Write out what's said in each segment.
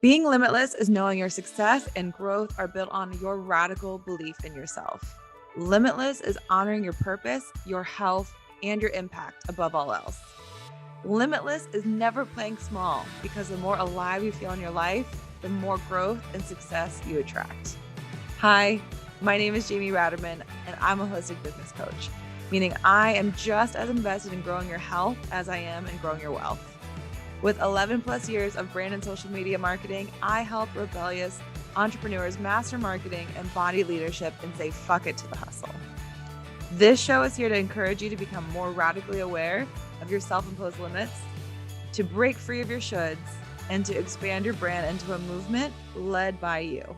Being limitless is knowing your success and growth are built on your radical belief in yourself. Limitless is honoring your purpose, your health, and your impact above all else. Limitless is never playing small because the more alive you feel in your life, the more growth and success you attract. Hi, my name is Jamie Ratermann, and I'm a holistic business coach, meaning I am just as invested in growing your health as I am in growing your wealth. With 11 plus years of brand and social media marketing, I help rebellious entrepreneurs master marketing and body leadership and say fuck it to the hustle. This show is here to encourage you to become more radically aware of your self-imposed limits, to break free of your shoulds, and to expand your brand into a movement led by you.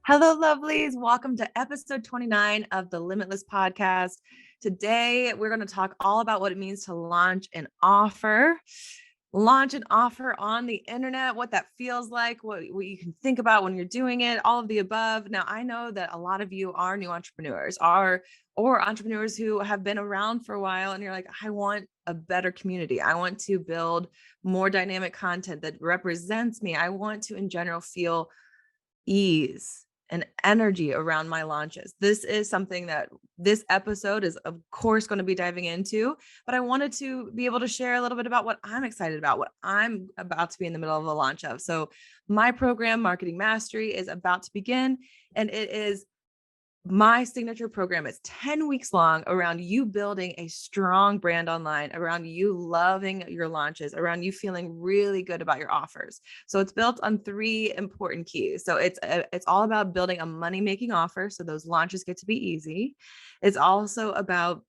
Hello, lovelies. Welcome to episode 29 of the Limitless Podcast. Today, we're going to talk all about what it means to launch an offer on the internet, what that feels like, what you can think about when you're doing it, all of the above. Now, I know that a lot of you are new entrepreneurs or entrepreneurs who have been around for a while, and you're like, I want a better community. I want to build more dynamic content that represents me. I want to, in general, feel ease and energy around my launches. This is something that this episode is, of course, going to be diving into, but I wanted to be able to share a little bit about what I'm excited about, what I'm about to be in the middle of a launch of. So my program, Marketing Mastery, is about to begin, and it is my signature program. Is 10 weeks long around you building a strong brand online, around you loving your launches, around you feeling really good about your offers. So it's built on 3 important keys. So it's all about building a money-making offer, so those launches get to be easy. It's also about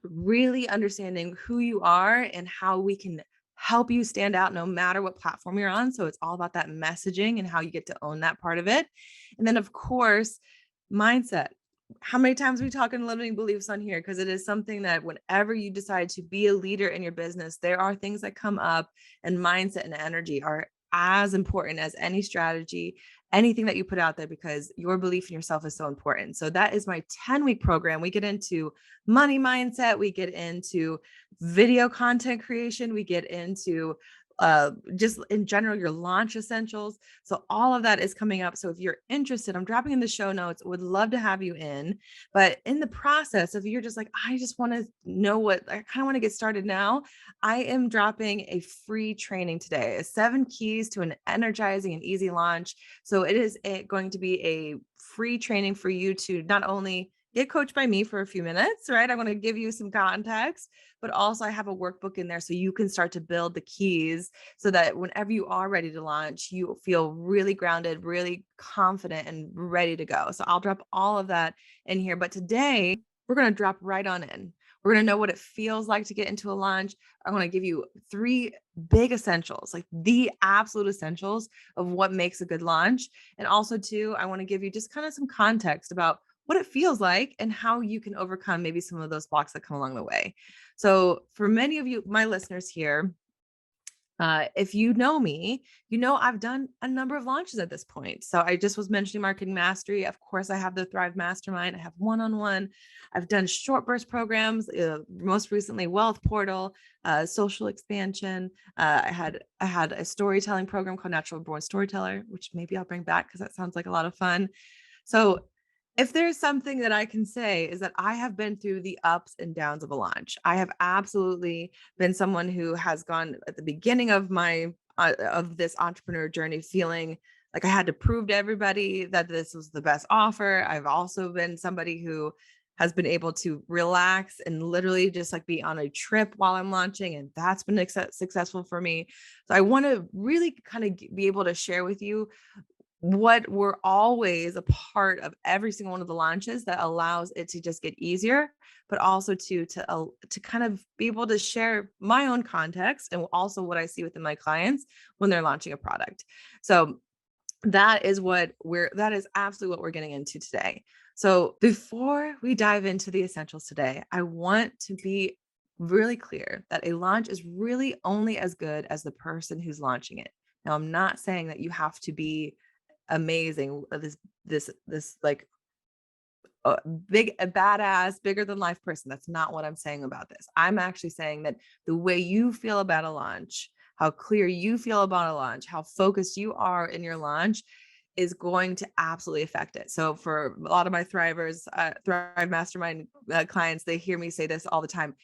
really understanding who you are and how we can help you stand out no matter what platform you're on. So it's all about that messaging and how you get to own that part of it. And then, of course, mindset. How many times we talk in limiting beliefs on here? Because it is something that whenever you decide to be a leader in your business, there are things that come up, and mindset and energy are as important as any strategy, anything that you put out there, because your belief in yourself is so important. So that is my 10-week program. We get into money mindset. We get into video content creation. We get into just in general, your launch essentials. So all of that is coming up. So if you're interested, I'm dropping in the show notes. Would love to have you in. But in the process, if you're just like, I just want to know what, I kind of want to get started now, I am dropping a free training today, 7 keys to an energizing and easy launch. So it is going to be a free training for you to not only get coached by me for a few minutes, right? I'm going to give you some context, but also I have a workbook in there so you can start to build the keys so that whenever you are ready to launch, you feel really grounded, really confident, and ready to go. So I'll drop all of that in here. But today we're going to drop right on in. We're going to know what it feels like to get into a launch. I'm going to give you 3 big essentials, like the absolute essentials of what makes a good launch. And also, too, I want to give you just kind of some context about what it feels like and how you can overcome maybe some of those blocks that come along the way. So for many of you, my listeners here, if you know me, you know I've done a number of launches at this point. So I just was mentioning Marketing Mastery. Of course, I have the Thrive Mastermind. I have one-on-one. I've done short burst programs, most recently Wealth Portal, social expansion. I had a storytelling program called Natural Born Storyteller, which maybe I'll bring back because that sounds like a lot of fun. So if there's something that I can say is that I have been through the ups and downs of a launch. I have absolutely been someone who has gone at the beginning of my of this entrepreneur journey feeling like I had to prove to everybody that this was the best offer. I've also been somebody who has been able to relax and literally just like be on a trip while I'm launching, and that's been successful for me. So I want to really kind of be able to share with you what we're always a part of every single one of the launches that allows it to just get easier, but also to kind of be able to share my own context and also what I see within my clients when they're launching a product. So that is absolutely what we're getting into today. So before we dive into the essentials today, I want to be really clear that a launch is really only as good as the person who's launching it. Now, I'm not saying that you have to be amazing, this like a badass, bigger than life person. That's not what I'm saying about this. I'm actually saying that the way you feel about a launch, how clear you feel about a launch, how focused you are in your launch is going to absolutely affect it. So for a lot of my Thrive Mastermind clients, they hear me say this all the time.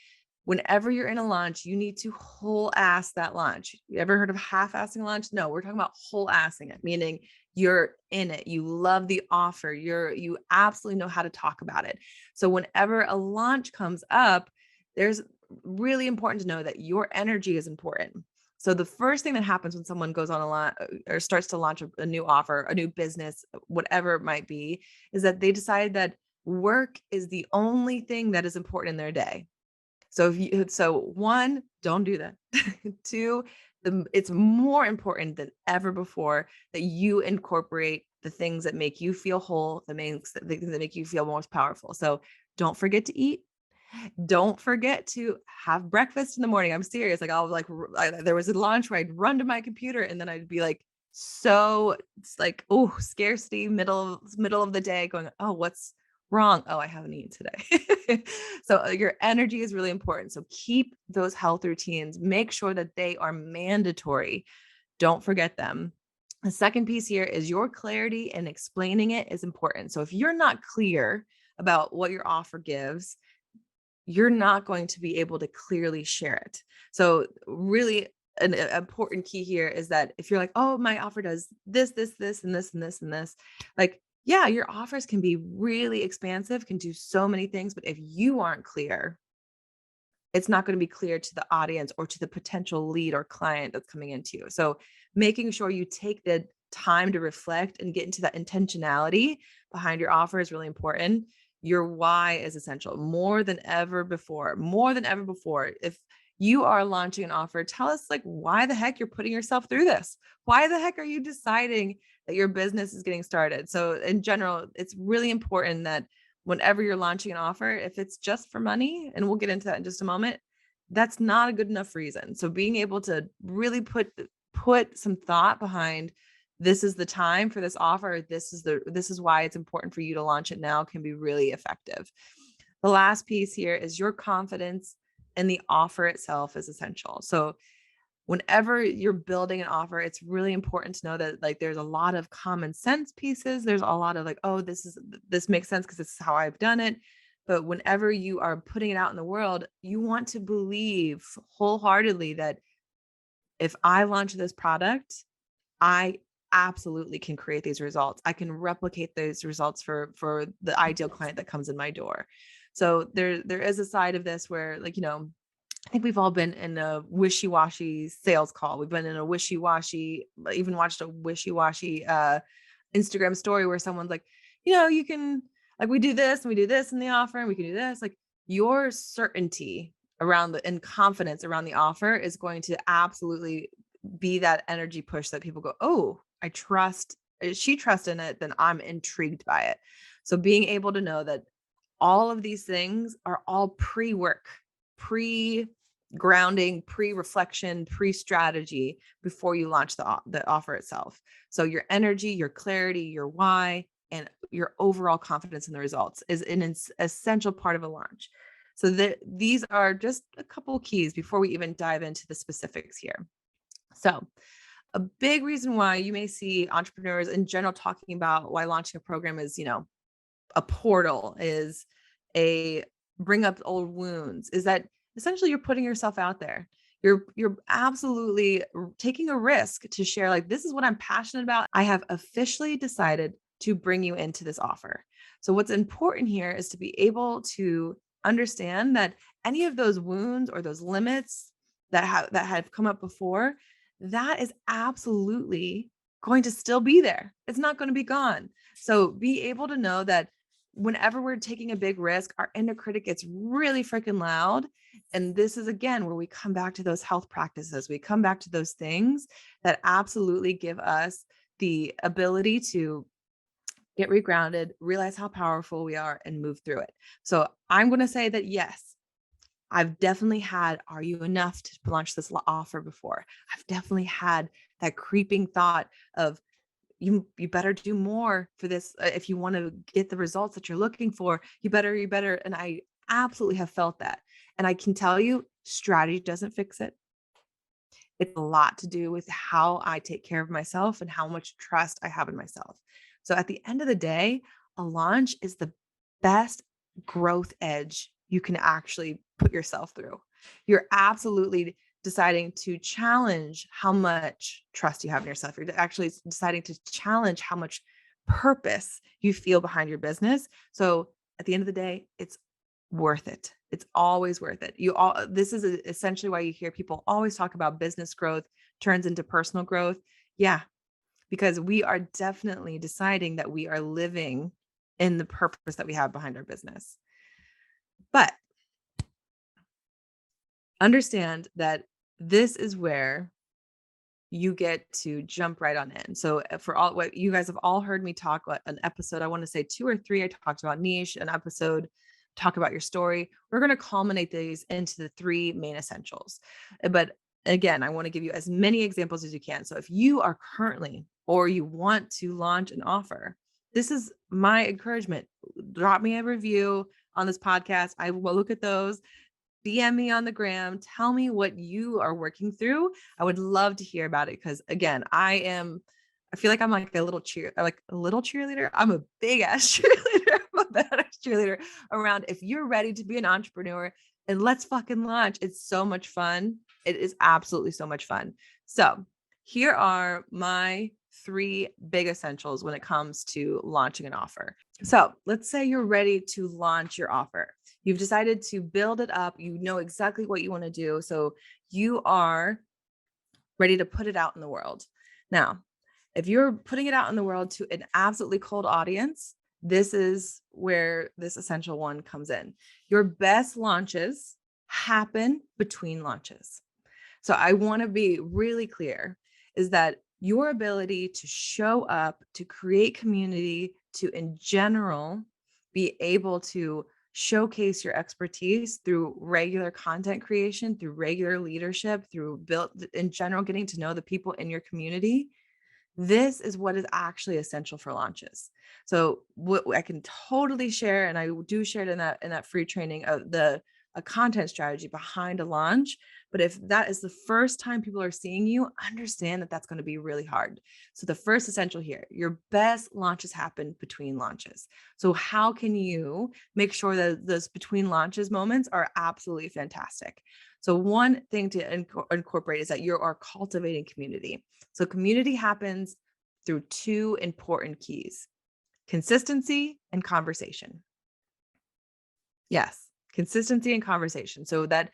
Whenever you're in a launch, you need to whole ass that launch. You ever heard of half-assing a launch? No, we're talking about whole assing it, meaning you're in it. You love the offer. You absolutely know how to talk about it. So whenever a launch comes up, there's really important to know that your energy is important. So the first thing that happens when someone goes on a launch or starts to launch a new offer, a new business, whatever it might be, is that they decide that work is the only thing that is important in their day. So one, don't do that. Two, it's more important than ever before that you incorporate the things that make you feel whole, that make you feel most powerful. So don't forget to eat. Don't forget to have breakfast in the morning. I'm serious. Like there was a launch where I'd run to my computer and then I'd be like, so it's like, oh, scarcity, middle of the day going, oh, what's wrong? Oh, I haven't eaten today. So your energy is really important. So keep those health routines, make sure that they are mandatory. Don't forget them. The second piece here is your clarity and explaining it is important. So if you're not clear about what your offer gives, you're not going to be able to clearly share it. So really an important key here is that if you're like, oh, my offer does this, and this, and this, and this, like, yeah, your offers can be really expansive, can do so many things, but if you aren't clear, it's not going to be clear to the audience or to the potential lead or client that's coming into you. So making sure you take the time to reflect and get into that intentionality behind your offer is really important. Your why is essential more than ever before. If you are launching an offer, tell us like why the heck you're putting yourself through this. Why the heck are you deciding that your business is getting started? So in general, it's really important that whenever you're launching an offer, if it's just for money, and we'll get into that in just a moment, that's not a good enough reason. So being able to really put some thought behind, this is the time for this offer, this is why it's important for you to launch it now, can be really effective. The last piece here is your confidence in the offer itself is essential. So whenever you're building an offer, it's really important to know that like there's a lot of common sense pieces. There's a lot of like, oh, this makes sense because this is how I've done it. But whenever you are putting it out in the world, you want to believe wholeheartedly that if I launch this product, I absolutely can create these results. I can replicate those results for the ideal client that comes in my door. So there is a side of this where like, I think we've all been in a wishy-washy sales call. We've been in a wishy-washy, even watched a wishy-washy Instagram story where someone's like, you can, like, we do this and we do this in the offer and we can do this. Like your certainty and confidence around the offer is going to absolutely be that energy push that people go, oh, she trusts in it, then I'm intrigued by it. So being able to know that all of these things are all pre-work, pre-grounding, pre-reflection, pre-strategy before you launch the offer itself. So your energy, your clarity, your why, and your overall confidence in the results is an essential part of a launch. So these are just a couple of keys before we even dive into the specifics here. So a big reason why you may see entrepreneurs in general talking about why launching a program is, a portal, is a bring up old wounds, is that essentially you're putting yourself out there. You're absolutely taking a risk to share, like, this is what I'm passionate about. I have officially decided to bring you into this offer. So what's important here is to be able to understand that any of those wounds or those limits that have come up before, that is absolutely going to still be there. It's not going to be gone. So be able to know that whenever we're taking a big risk, our inner critic gets really freaking loud. And this is, again, where we come back to those health practices. We come back to those things that absolutely give us the ability to get regrounded, realize how powerful we are, and move through it. So I'm going to say that, yes, I've definitely had, are you enough to launch this offer before? I've definitely had that creeping thought of, you better do more for this. If you want to get the results that you're looking for, you better. And I absolutely have felt that. And I can tell you, strategy doesn't fix it. It's a lot to do with how I take care of myself and how much trust I have in myself. So at the end of the day, a launch is the best growth edge you can actually put yourself through. You're absolutely deciding to challenge how much trust you have in yourself. You're actually deciding to challenge how much purpose you feel behind your business. So at the end of the day, it's worth it. It's always worth it. This is essentially why you hear people always talk about business growth turns into personal growth. Yeah, because we are definitely deciding that we are living in the purpose that we have behind our business. But understand that this is where you get to jump right on in. So for all what you guys have all heard me talk about an episode, I want to say 2 or 3, I talked about niche, an episode, talk about your story. We're going to culminate these into the 3 main essentials. But again, I want to give you as many examples as you can. So if you are currently or you want to launch an offer, this is my encouragement. Drop me a review on this podcast. I will look at those. DM me on the gram. Tell me what you are working through. I would love to hear about it because again, I feel like I'm like a little cheerleader. I'm a big ass cheerleader. I'm a badass cheerleader around. If you're ready to be an entrepreneur and let's fucking launch. It's so much fun. It is absolutely so much fun. So here are my 3 big essentials when it comes to launching an offer. So let's say you're ready to launch your offer. You've decided to build it up. You know exactly what you want to do. So you are ready to put it out in the world. Now, if you're putting it out in the world to an absolutely cold audience, this is where this essential one comes in. Your best launches happen between launches. So I want to be really clear is that your ability to show up, to create community, to in general be able to showcase your expertise through regular content creation, through regular leadership, through built in general, getting to know the people in your community. This is what is actually essential for launches. So what I can totally share, and I do share it in that free training of a content strategy behind a launch. But if that is the first time people are seeing you, understand that that's going to be really hard. So the first essential here, your best launches happen between launches. So how can you make sure that those between launches moments are absolutely fantastic? So one thing to incorporate is that you are cultivating community. So community happens through 2 important keys: consistency and conversation. Yes, consistency and conversation. So that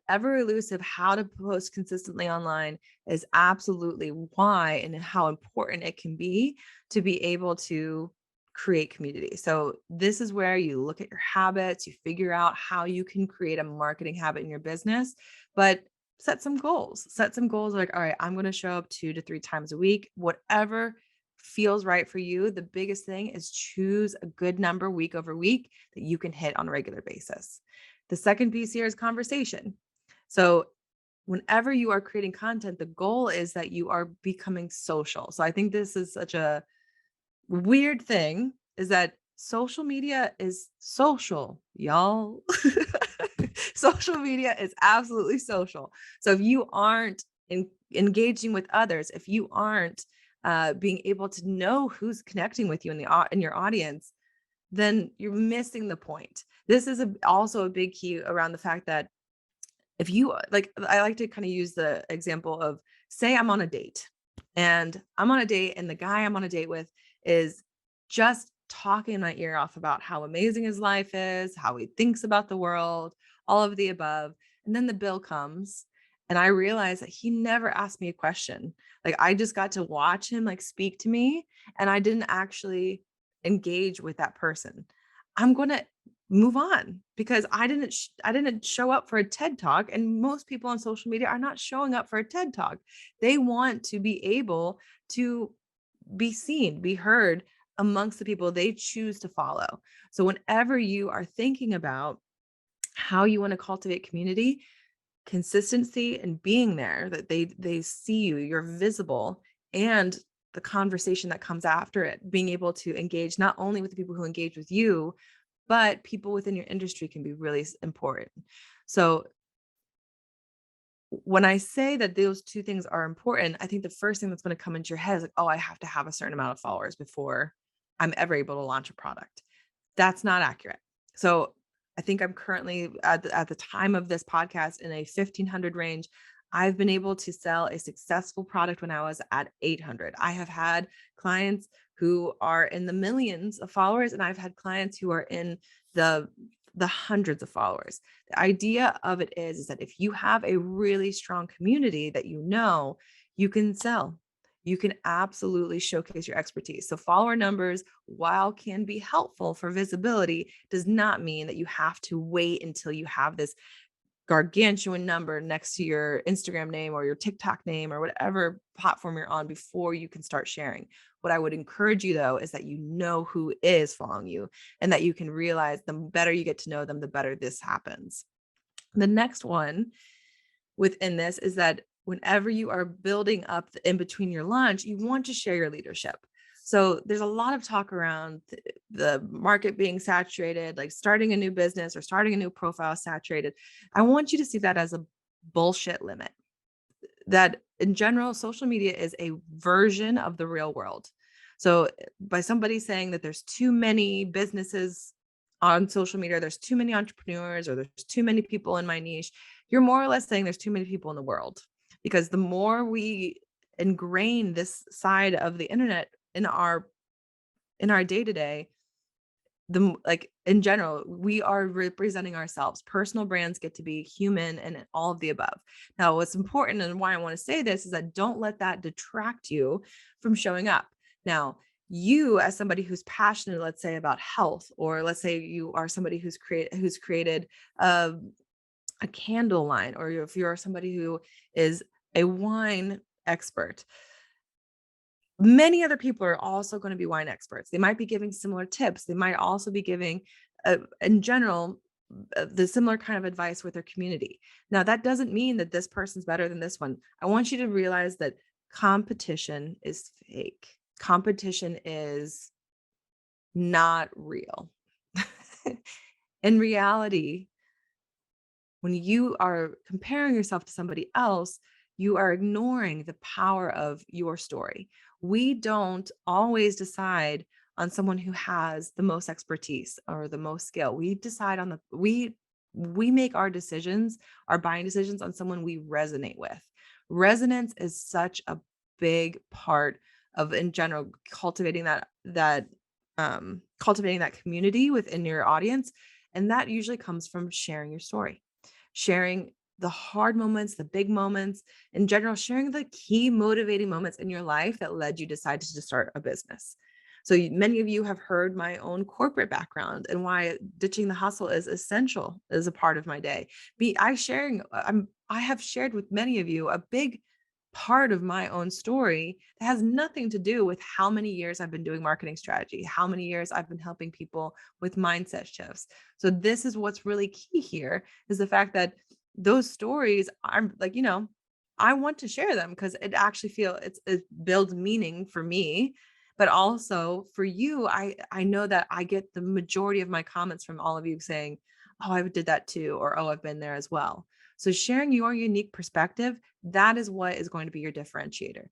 ever elusive how to post consistently online is absolutely why and how important it can be to be able to create community. So this is where you look at your habits, you figure out how you can create a marketing habit in your business, but set some goals. Set some goals like, all right, I'm going to show up 2 to 3 times a week, whatever feels right for you. The biggest thing is choose a good number week over week that you can hit on a regular basis. The second piece here is conversation. So whenever you are creating content, the goal is that you are becoming social. So I think this is such a weird thing is that social media is social, y'all. Social media is absolutely social. So if you aren't engaging with others, if you aren't being able to know who's connecting with you in your audience, then you're missing the point. This is also a big key around the fact that if you like, I like to kind of use the example of, say I'm on a date and the guy I'm on a date with is just talking my ear off about how amazing his life is, how he thinks about the world, all of the above. And then the bill comes and I realize that he never asked me a question. Like I just got to watch him like speak to me and I didn't actually engage with that person. I'm going to move on because I didn't show up for a TED Talk, and most people on social media are not showing up for a TED Talk. They want to be able to be seen, be heard amongst the people they choose to follow. So whenever you are thinking about how you want to cultivate community, consistency and being there, that they see you, you're visible, and the conversation that comes after it, being able to engage not only with the people who engage with you, but people within your industry can be really important. So when I say that those two things are important, I think the first thing that's going to come into your head is like, oh, I have to have a certain amount of followers before I'm ever able to launch a product. That's not accurate. So I think I'm currently at the time of this podcast in a 1,500 range. I've been able to sell a successful product when I was at 800. I have had clients who are in the millions of followers, and I've had clients who are in the the hundreds of followers. The idea of it is that if you have a really strong community that you can sell. You can absolutely showcase your expertise. So follower numbers, while can be helpful for visibility, does not mean that you have to wait until you have this gargantuan number next to your Instagram name or your TikTok name or whatever platform you're on before you can start sharing. What I would encourage you though is that you know who is following you and that you can realize the better you get to know them, the better this happens. The next one within this is that whenever you are building up the in between your launch, you want to share your leadership. So there's a lot of talk around the market being saturated, like starting a new business or starting a new profile saturated. I want you to see that as a bullshit limit. That in general, social media is a version of the real world. So by somebody saying that there's too many businesses on social media, there's too many entrepreneurs, or there's too many people in my niche, you're more or less saying there's too many people in the world. Because the more we ingrain this side of the internet in our day-to-day, like in general, we are representing ourselves. Personal brands get to be human and all of the above. Now, what's important and why I want to say this is that don't let that detract you from showing up. Now, you as somebody who's passionate, let's say about health, or let's say you are somebody who's created a candle line, or if you're somebody who is a wine expert, many other people are also going to be wine experts. They might be giving similar tips. They might also be giving, in general, the similar kind of advice with their community. Now, that doesn't mean that this person's better than this one. I want you to realize that competition is fake. Competition is not real. In reality, when you are comparing yourself to somebody else, you are ignoring the power of your story. We don't always decide on someone who has the most expertise or the most skill. We decide on we make our decisions, our buying decisions on someone we resonate with. Resonance is such a big part of, in general, cultivating that community within your audience. And that usually comes from sharing your story, sharing the hard moments, the big moments, in general, sharing the key motivating moments in your life that led you decide to start a business. So many of you have heard my own corporate background and why ditching the hustle is essential as a part of my day. I have shared with many of you a big part of my own story that has nothing to do with how many years I've been doing marketing strategy, how many years I've been helping people with mindset shifts. So this is what's really key here, is the fact that those stories are like, I want to share them because it actually it builds meaning for me, but also for you. I know that I get the majority of my comments from all of you saying, oh, I did that too, or oh, I've been there as well. So sharing your unique perspective, that is what is going to be your differentiator.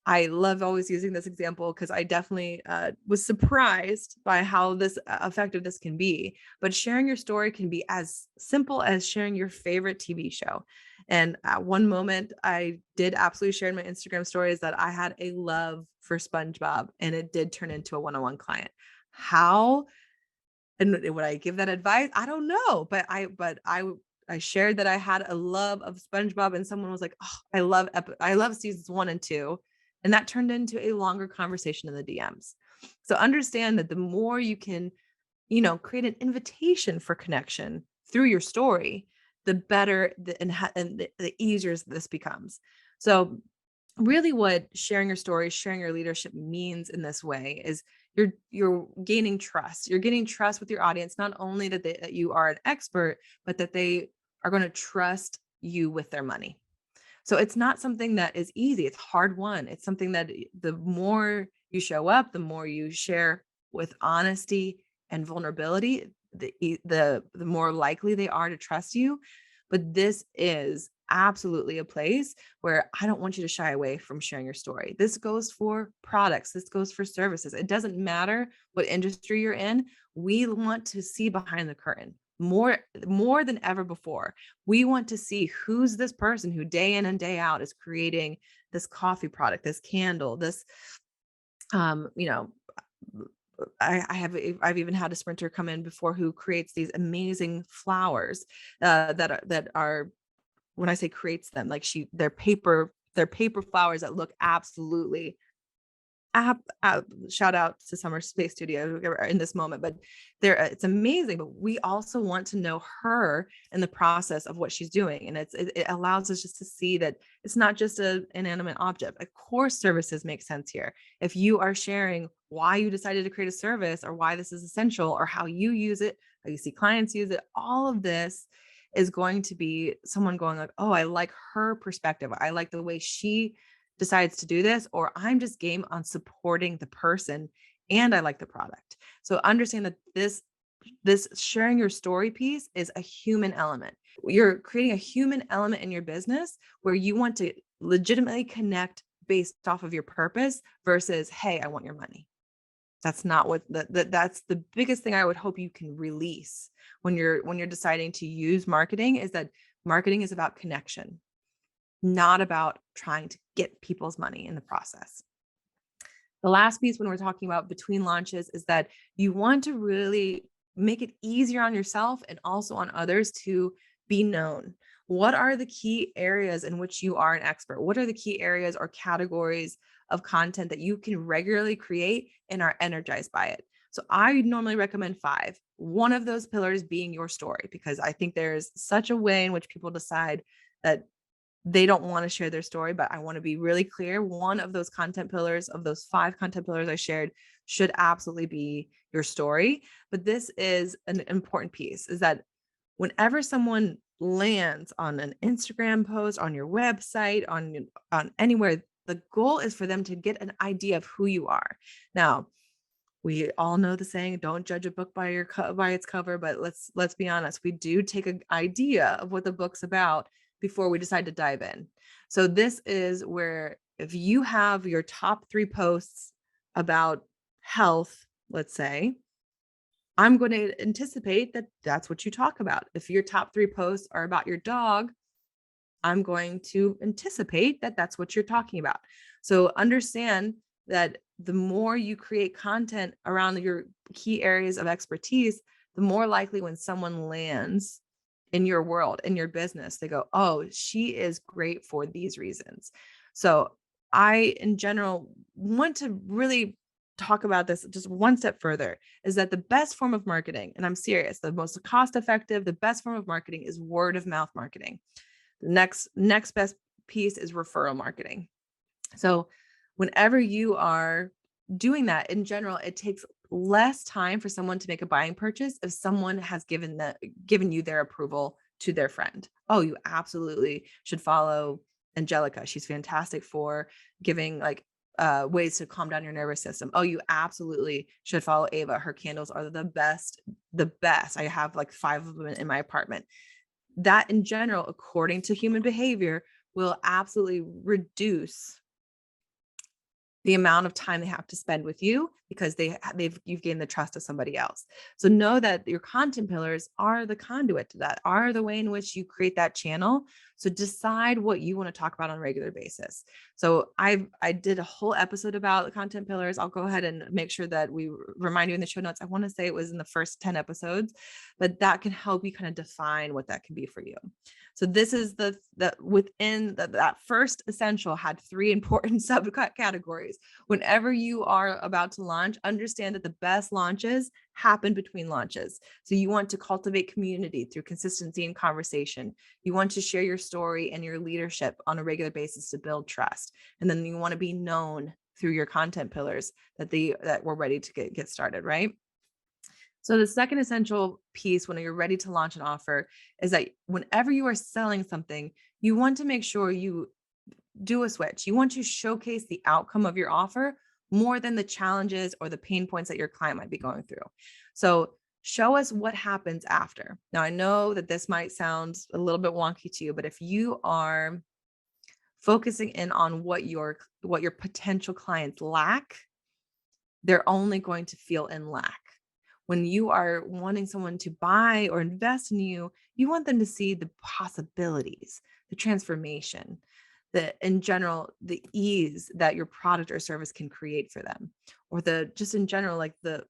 I love always using this example because I definitely was surprised by how effective this can be. But sharing your story can be as simple as sharing your favorite TV show. And at one moment, I did absolutely share in my Instagram stories that I had a love for SpongeBob, and it did turn into a one-on-one client. How and would I give that advice? I don't know, but I shared that I had a love of SpongeBob, and someone was like, "Oh, I love seasons 1 and 2." And that turned into a longer conversation in the DMs. So understand that the more you can, create an invitation for connection through your story, the better the easier this becomes. So really what sharing your story, sharing your leadership means in this way is you're gaining trust. You're getting trust with your audience, not only that you are an expert, but that they are going to trust you with their money. So it's not something that is easy. It's hard won. It's something that the more you show up, the more you share with honesty and vulnerability, the more likely they are to trust you. But this is absolutely a place where I don't want you to shy away from sharing your story. This goes for products. This goes for services. It doesn't matter what industry you're in. We want to see behind the curtain more than ever before. We want to see who's this person who day in and day out is creating this coffee product, this candle, this, you know, I've even had a sprinter come in before who creates these amazing flowers that are when I say creates them, like they're paper flowers that look absolutely shout out to Summer Space Studio in this moment, but it's amazing. But we also want to know her in the process of what she's doing. And it allows us just to see that it's not just an inanimate object. Of course, services make sense here. If you are sharing why you decided to create a service or why this is essential or how you use it, how you see clients use it, all of this is going to be someone going like, oh, I like her perspective. I like the way she decides to do this, or I'm just game on supporting the person and I like the product. So understand that this sharing your story piece is a human element. You're creating a human element in your business where you want to legitimately connect based off of your purpose versus, hey, I want your money. That's not what that's the biggest thing I would hope you can release when you're deciding to use marketing, is that marketing is about connection, not about trying to get people's money in the process. The last piece when we're talking about between launches is that you want to really make it easier on yourself and also on others to be known. What are the key areas in which you are an expert? What are the key areas or categories of content that you can regularly create and are energized by it? So I normally recommend 5. One of those pillars being your story, because I think there's such a way in which people decide that they don't want to share their story, but I want to be really clear. One of those content pillars, of those 5 content pillars I shared, should absolutely be your story. But this is an important piece, is that whenever someone lands on an Instagram post, on your website, on anywhere, the goal is for them to get an idea of who you are. Now, we all know the saying, don't judge a book by its cover, but let's be honest, we do take an idea of what the book's about before we decide to dive in. So this is where, if you have your top 3 posts about health, let's say, I'm going to anticipate that that's what you talk about. If your top 3 posts are about your dog, I'm going to anticipate that that's what you're talking about. So understand that the more you create content around your key areas of expertise, the more likely when someone lands in your world, in your business, they go, oh, she is great for these reasons. So I, in general, want to really talk about this just one step further, is that the best form of marketing, and I'm serious, the most cost effective, the best form of marketing is word of mouth marketing. The next best piece is referral marketing. So whenever you are doing that, in general, it takes less time for someone to make a buying purchase if someone has given you their approval to their friend. Oh, you absolutely should follow Angelica. She's fantastic for giving ways to calm down your nervous system. Oh, you absolutely should follow Ava. Her candles are the best. I have like 5 of them in my apartment. That in general, according to human behavior, will absolutely reduce the amount of time they have to spend with you, because you've gained the trust of somebody else. So know that your content pillars are the conduit to that, are the way in which you create that channel. So decide what you want to talk about on a regular basis. So I did a whole episode about the content pillars. I'll go ahead and make sure that we remind you in the show notes. I want to say it was in the first 10 episodes, but that can help you kind of define what that can be for you. So this is that first essential had 3 important subcategories. Whenever you are about to launch, understand that the best launches happen between launches. So you want to cultivate community through consistency and conversation. You want to share your story and your leadership on a regular basis to build trust. And then you want to be known through your content pillars that we're ready to get started, right? So the second essential piece when you're ready to launch an offer is that whenever you are selling something, you want to make sure you do a switch. You want to showcase the outcome of your offer more than the challenges or the pain points that your client might be going through. So Show us what happens after. Now, I know that this might sound a little bit wonky to you, but if you are focusing in on what your potential clients lack, they're only going to feel in lack. When you are wanting someone to buy or invest in you, you want them to see the possibilities, the transformation, in general, the ease that your product or service can create for them, or just in general, like the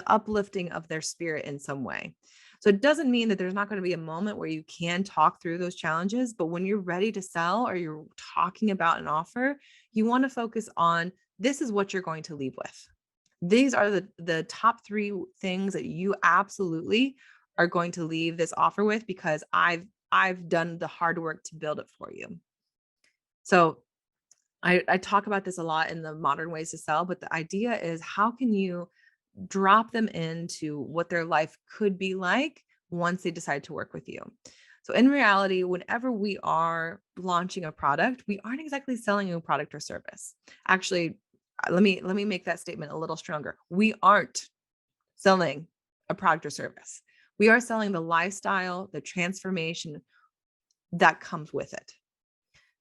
uplifting of their spirit in some way. So it doesn't mean that there's not going to be a moment where you can talk through those challenges, but when you're ready to sell or you're talking about an offer, you want to focus on, this is what you're going to leave with. These are the top 3 things that you absolutely are going to leave this offer with, because I've done the hard work to build it for you. So I talk about this a lot in the Modern Ways to Sell, but the idea is, how can you drop them into what their life could be like once they decide to work with you? So in reality, whenever we are launching a product, we aren't exactly selling a product or service. Actually, let me make that statement a little stronger. We aren't selling a product or service. We are selling the lifestyle, the transformation that comes with it.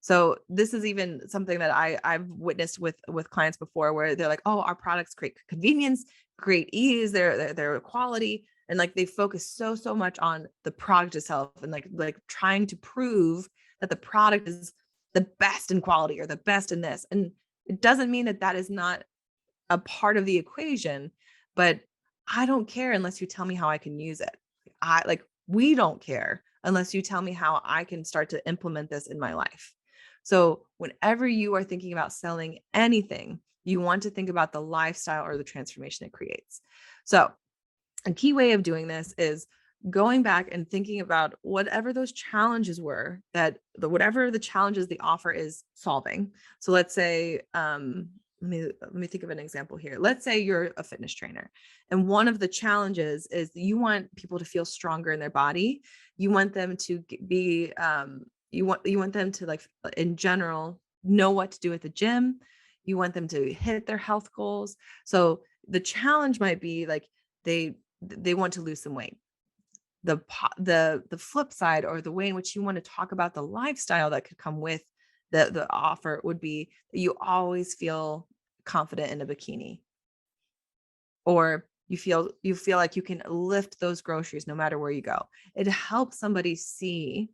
So this is even something that I've witnessed with clients before, where they're like, oh, our products create convenience, great ease, their quality. And like, they focus so much on the product itself, and like trying to prove that the product is the best in quality or the best in this. And it doesn't mean that that is not a part of the equation, but I don't care unless you tell me how I can use it. We don't care unless you tell me how I can start to implement this in my life. So whenever you are thinking about selling anything, you want to think about the lifestyle or the transformation it creates. So a key way of doing this is going back and thinking about whatever those challenges were, whatever the challenges the offer is solving. So let's say, let me think of an example here. Let's say you're a fitness trainer, and one of the challenges is you want people to feel stronger in their body. You want them to be, you want them to, like, in general, know what to do at the gym. You want them to hit their health goals. So the challenge might be like, they want to lose some weight. The flip side, or the way in which you want to talk about the lifestyle that could come with the offer, would be that you always feel confident in a bikini, or you feel like you can lift those groceries no matter where you go. It helps somebody see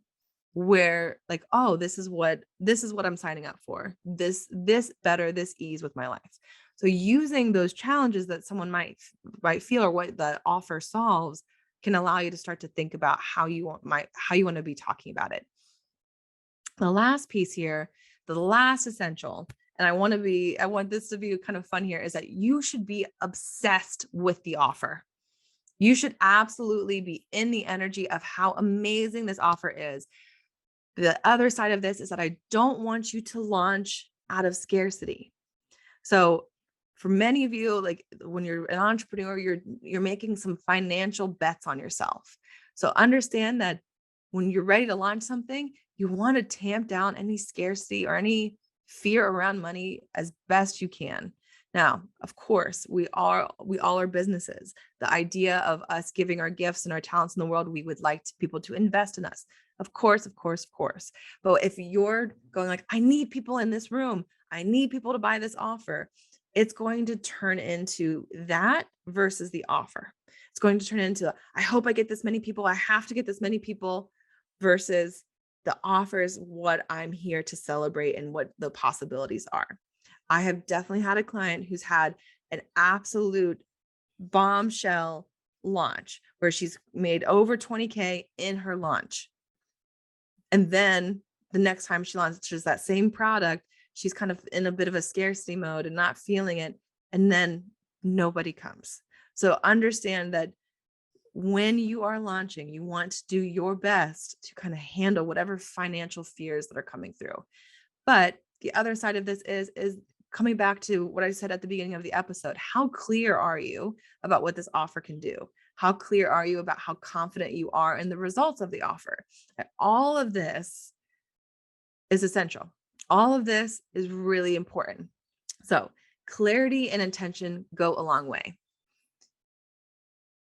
where, like, oh, this is what I'm signing up for. This ease with my life. So using those challenges that someone might feel, or what the offer solves, can allow you to start to think about how you want to be talking about it. The last piece here, the last essential, and I want this to be kind of fun here, is that you should be obsessed with the offer. You should absolutely be in the energy of how amazing this offer is. The other side of this is that I don't want you to launch out of scarcity. So for many of you, like, when you're an entrepreneur, you're making some financial bets on yourself. So understand that when you're ready to launch something, you want to tamp down any scarcity or any fear around money as best you can. Now, of course, we all are businesses. The idea of us giving our gifts and our talents in the world, we would like people to invest in us. Of course. But if you're going like, I need people in this room, I need people to buy this offer, it's going to turn into that versus the offer. It's going to turn into, I hope I get this many people, I have to get this many people, versus the offer is what I'm here to celebrate and what the possibilities are. I have definitely had a client who's had an absolute bombshell launch where she's made over 20K in her launch. And then the next time she launches that same product, she's kind of in a bit of a scarcity mode and not feeling it. And then nobody comes. So understand that when you are launching, you want to do your best to kind of handle whatever financial fears that are coming through. But the other side of this is coming back to what I said at the beginning of the episode. How clear are you about what this offer can do? How clear are you about how confident you are in the results of the offer? All of this is essential. All of this is really important. So clarity and intention go a long way.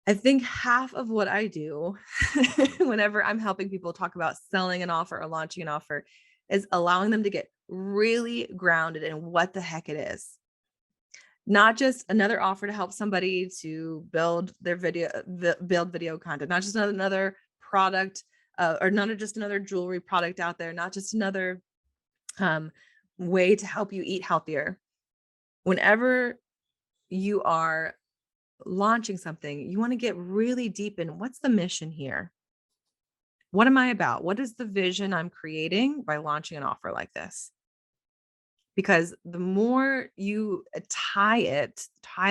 I think half of what I do whenever I'm helping people talk about selling an offer or launching an offer is allowing them to get really grounded in what the heck it is. Not just another offer to help somebody to build their build video content, not just another product, or not just another jewelry product out there, not just another um, way to help you eat healthier. Whenever you are launching something, you want to get really deep in what's the mission here? What am I about? What is the vision I'm creating by launching an offer like this? Because the more you tie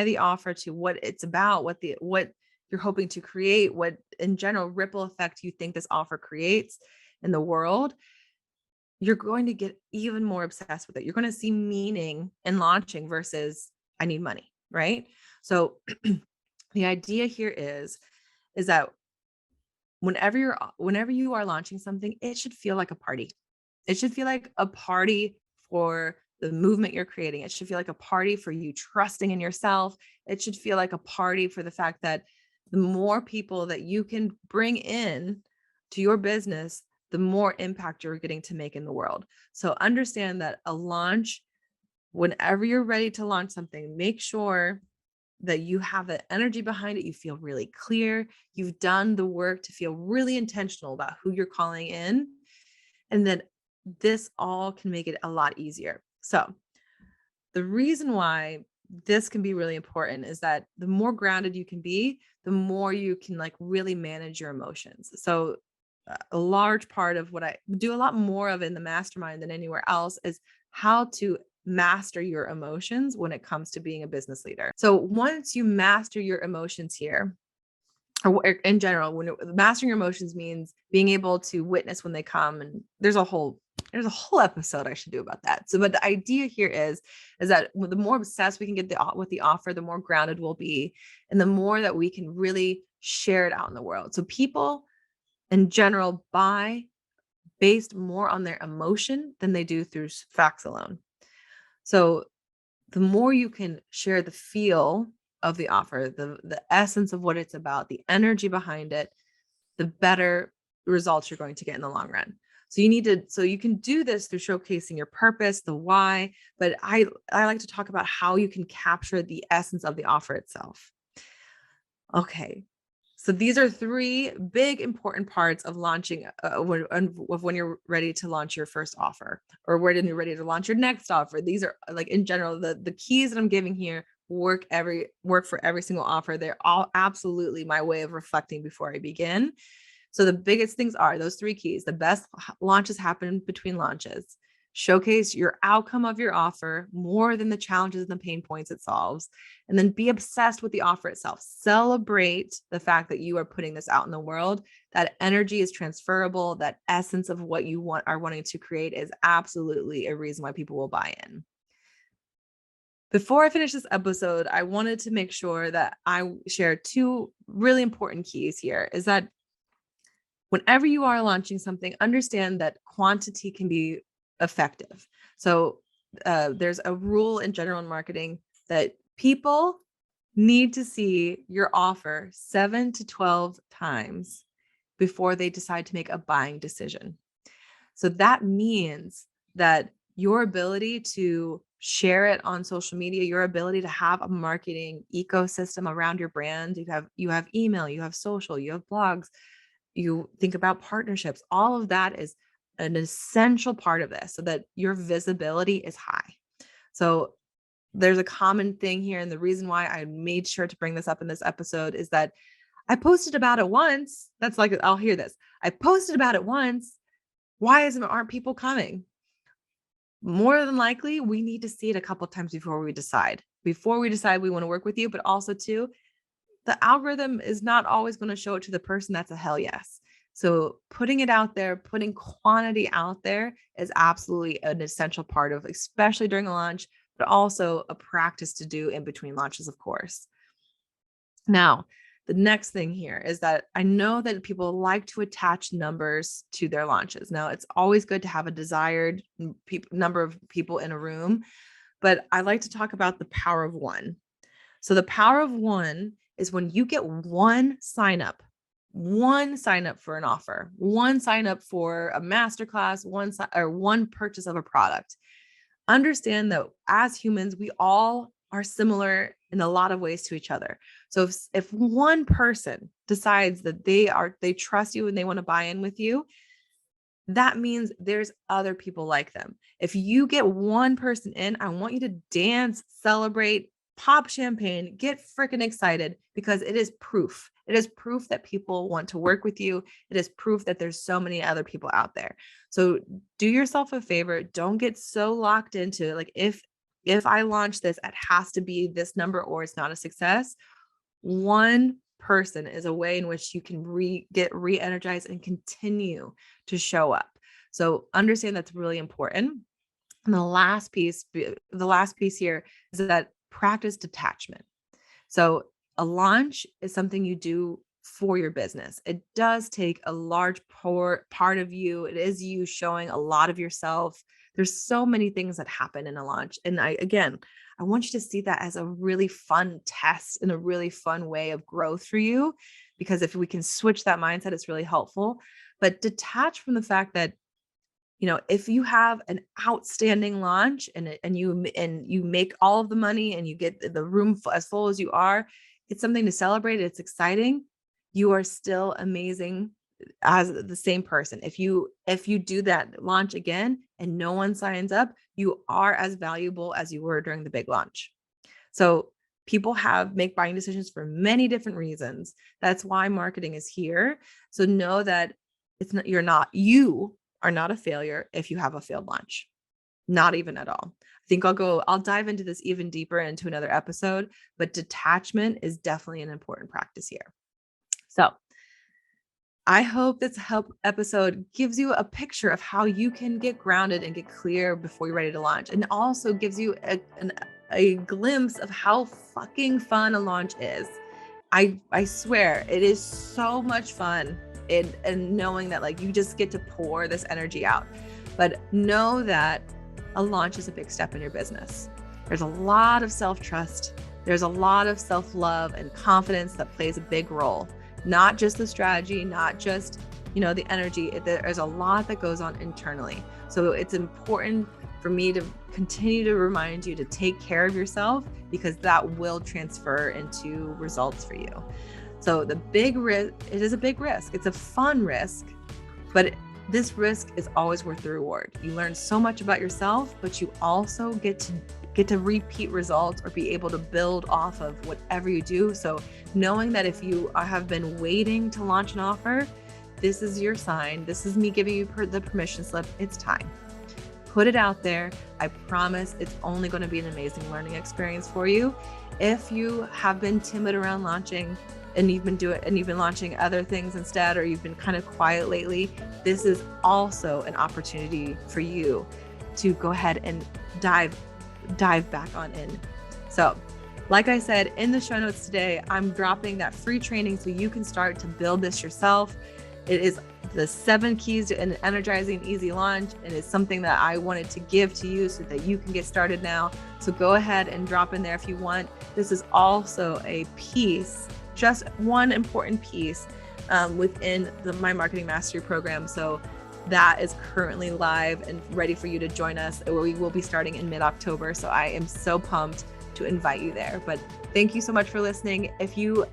the offer to what it's about, what you're hoping to create, what in general ripple effect you think this offer creates in the world, you're going to get even more obsessed with it. You're going to see meaning in launching versus I need money, right? So the idea here is that whenever you are launching something, it should feel like a party. It should feel like a party for the movement you're creating. It should feel like a party for you trusting in yourself. It should feel like a party for the fact that the more people that you can bring in to your business, the more impact you're getting to make in the world. So understand that a launch, whenever you're ready to launch something, make sure that you have the energy behind it. You feel really clear. You've done the work to feel really intentional about who you're calling in. And then this all can make it a lot easier. So the reason why this can be really important is that the more grounded you can be, the more you can like really manage your emotions. So a large part of what I do a lot more of in the mastermind than anywhere else is how to master your emotions when it comes to being a business leader. So once you master your emotions here, or in general, mastering your emotions means being able to witness when they come. And there's a whole episode I should do about that. So, but the idea here is that the more obsessed we can get with the offer, the more grounded we'll be, and the more that we can really share it out in the world. So people in general buy based more on their emotion than they do through facts alone. So the more you can share the feel of the offer, the essence of what it's about, the energy behind it, the better results you're going to get in the long run. So you can do this through showcasing your purpose, the why, but I like to talk about how you can capture the essence of the offer itself. Okay. So these are three big important parts of launching when you're ready to launch your first offer, or when you're ready to launch your next offer. These are like in general the keys that I'm giving here work for every single offer. They're all absolutely my way of reflecting before I begin. So the biggest things are those three keys. The best launches happen between launches. Showcase your outcome of your offer more than the challenges and the pain points it solves. And then be obsessed with the offer itself. Celebrate the fact that you are putting this out in the world. That energy is transferable. That essence of what you are wanting to create is absolutely a reason why people will buy in. Before I finish this episode, I wanted to make sure that I share two really important keys here, is that whenever you are launching something, understand that quantity can be effective. So there's a rule in general in marketing that people need to see your offer 7 to 12 times before they decide to make a buying decision. So that means that your ability to share it on social media, your ability to have a marketing ecosystem around your brand, you have email, you have social, you have blogs, you think about partnerships, all of that is an essential part of this so that your visibility is high. So there's a common thing here. And the reason why I made sure to bring this up in this episode is that I posted about it once. That's like, I'll hear this. I posted about it once. Why aren't people coming? More than likely, we need to see it a couple of times before we decide we want to work with you, but also too, the algorithm is not always going to show it to the person that's a hell yes. So putting it out there, putting quantity out there is absolutely an essential part of, especially during a launch, but also a practice to do in between launches, of course. Now, the next thing here is that I know that people like to attach numbers to their launches. Now, it's always good to have a desired number of people in a room, but I like to talk about the power of one. So the power of one is when you get one sign up for an offer, one sign up for a masterclass, one purchase of a product. Understand that as humans, we all are similar in a lot of ways to each other. So if one person decides that they trust you and they want to buy in with you, that means there's other people like them. If you get one person in, I want you to dance, celebrate, pop champagne, get freaking excited, because it is proof. It is proof that people want to work with you. It is proof that there's so many other people out there. So do yourself a favor. Don't get so locked into like, if I launch this, it has to be this number or it's not a success. One person is a way in which you can get re-energized and continue to show up. So understand that's really important. And the last piece here is that practice detachment. So a launch is something you do for your business. It does take a large part of you. It is you showing a lot of yourself. There's so many things that happen in a launch. And I want you to see that as a really fun test and a really fun way of growth for you, because if we can switch that mindset, it's really helpful. But detach from the fact that, if you have an outstanding launch and you make all of the money and you get the room as full as you are, it's something to celebrate. It's exciting. You are still amazing as the same person. If you do that launch again and no one signs up, you are as valuable as you were during the big launch. So people make buying decisions for many different reasons. That's why marketing is here. So know that you are not a failure if you have a failed launch. Not even at all. I think I'll dive into this even deeper into another episode, but detachment is definitely an important practice here. So I hope this episode gives you a picture of how you can get grounded and get clear before you're ready to launch. And also gives you a glimpse of how fucking fun a launch is. I swear it is so much fun and knowing that like you just get to pour this energy out. But know that a launch is a big step in your business. There's a lot of self-trust. There's a lot of self-love and confidence that plays a big role. Not just the strategy, not just, the energy. There's a lot that goes on internally. So it's important for me to continue to remind you to take care of yourself, because that will transfer into results for you. So the big risk, it is a big risk. It's a fun risk, but this risk is always worth the reward. You learn so much about yourself, but you also get to repeat results or be able to build off of whatever you do. So knowing that if you have been waiting to launch an offer, this is your sign. This is me giving you the permission slip. It's time. Put it out there. I promise it's only going to be an amazing learning experience for you. If you have been timid around launching and you've been launching other things instead, or you've been kind of quiet lately, this is also an opportunity for you to go ahead and dive back on in. So like I said, in the show notes today, I'm dropping that free training so you can start to build this yourself. It is the 7 keys to an energizing, easy launch. It is something that I wanted to give to you so that you can get started now. So go ahead and drop in there if you want. This is also a piece, just one important piece within My Marketing Mastery program. So that is currently live and ready for you to join us. We will be starting in mid-October. So I am so pumped to invite you there. But thank you so much for listening. If you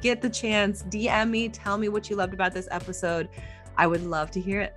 get the chance, DM me, tell me what you loved about this episode. I would love to hear it.